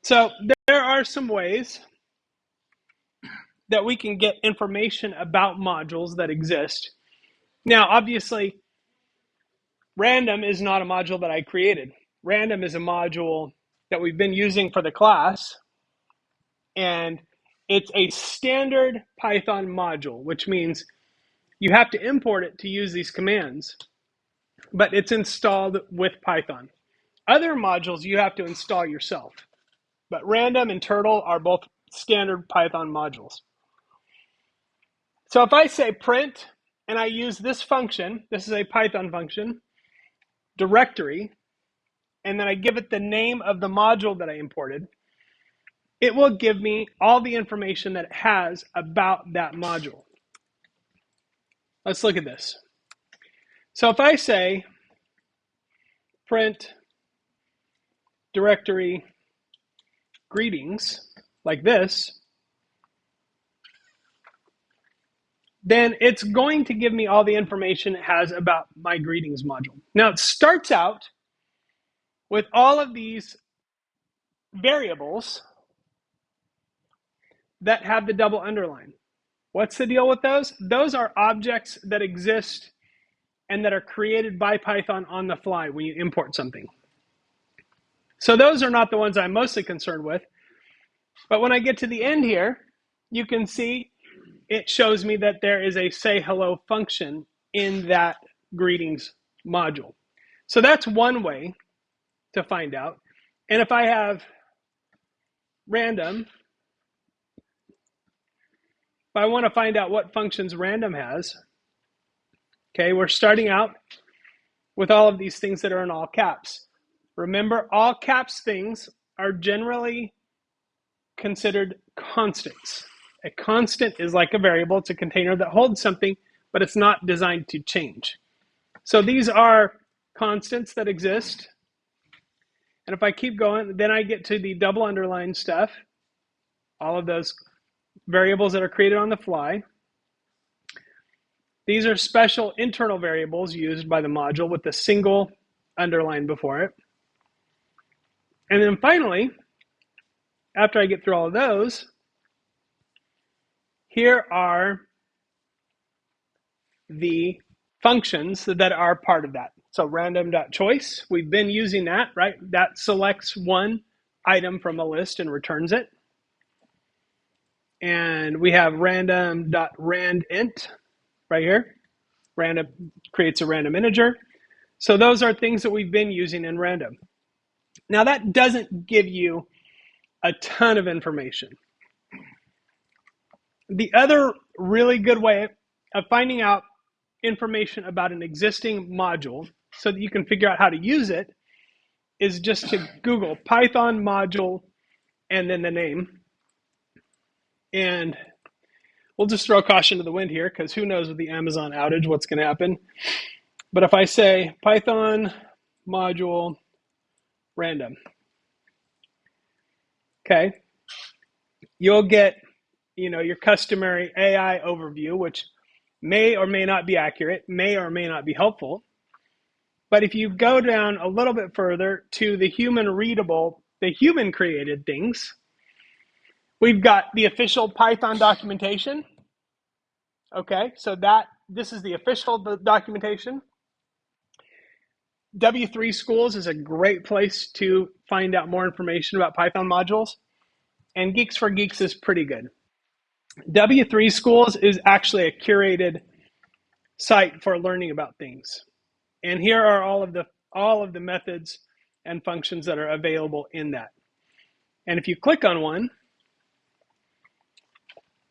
So there are some ways that we can get information about modules that exist. Now, obviously, random is not a module that I created. Random is a module that we've been using for the class, and it's a standard Python module, which means you have to import it to use these commands, but it's installed with Python. Other modules you have to install yourself, but random and turtle are both standard Python modules. So if I say print and I use this function, this is a Python function, directory, and then I give it the name of the module that I imported, it will give me all the information that it has about that module. Let's look at this. So if I say print directory greetings like this, then it's going to give me all the information it has about my greetings module. Now it starts out with all of these variables that have the double underline. What's the deal with those? Those are objects that exist and that are created by Python on the fly when you import something. So those are not the ones I'm mostly concerned with. But when I get to the end here, you can see it shows me that there is a say hello function in that greetings module. So that's one way to find out. And if I have random, if I want to find out what functions random has, okay, we're starting out with all of these things that are in all caps. Remember, all caps things are generally considered constants. A constant is like a variable. It's a container that holds something, but it's not designed to change. So these are constants that exist. And if I keep going, then I get to the double underline stuff, all of those variables that are created on the fly. These are special internal variables used by the module with a single underline before it. And then finally, after I get through all of those, here are the functions that are part of that. So random.choice, we've been using that, right? That selects one item from a list and returns it. And we have random.randint right here. Random creates a random integer. So those are things that we've been using in random. Now that doesn't give you a ton of information. The other really good way of finding out information about an existing module so that you can figure out how to use it is just to Google Python module and then the name. And we'll just throw caution to the wind here because who knows with the Amazon outage what's going to happen. But if I say Python module random, okay, you'll get, your customary AI overview, which may or may not be accurate, may or may not be helpful. But if you go down a little bit further to the human readable, the human created things, we've got the official Python documentation. Okay, so this is the official documentation. W3 Schools is a great place to find out more information about Python modules. And Geeks for Geeks is pretty good. W3 Schools is actually a curated site for learning about things. And here are all of the methods and functions that are available in that. And if you click on one,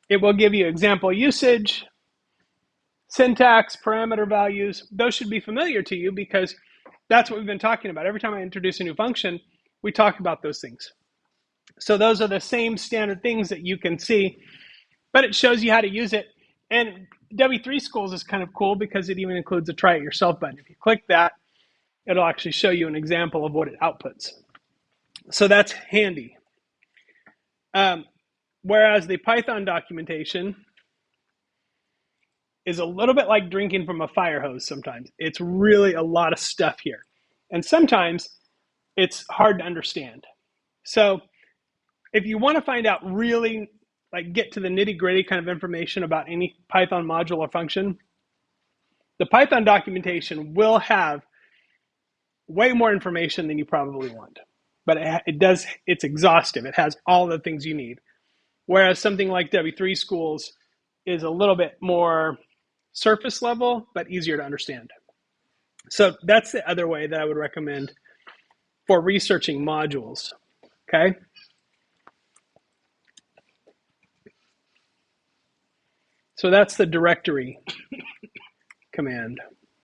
it will give you example usage, syntax, parameter values. Those should be familiar to you because that's what we've been talking about. Every time I introduce a new function, we talk about those things. So those are the same standard things that you can see, but it shows you how to use it. And W3 Schools is kind of cool because it even includes a try it yourself button. If you click that, it'll actually show you an example of what it outputs. So that's handy. Whereas the Python documentation is a little bit like drinking from a fire hose sometimes. It's really a lot of stuff here. And sometimes it's hard to understand. So if you want to find out really, like, get to the nitty gritty kind of information about any Python module or function, the Python documentation will have way more information than you probably want. But it's exhaustive. It has all the things you need. Whereas something like W3 Schools is a little bit more surface level, but easier to understand. So that's the other way that I would recommend for researching modules. Okay. So that's the directory command.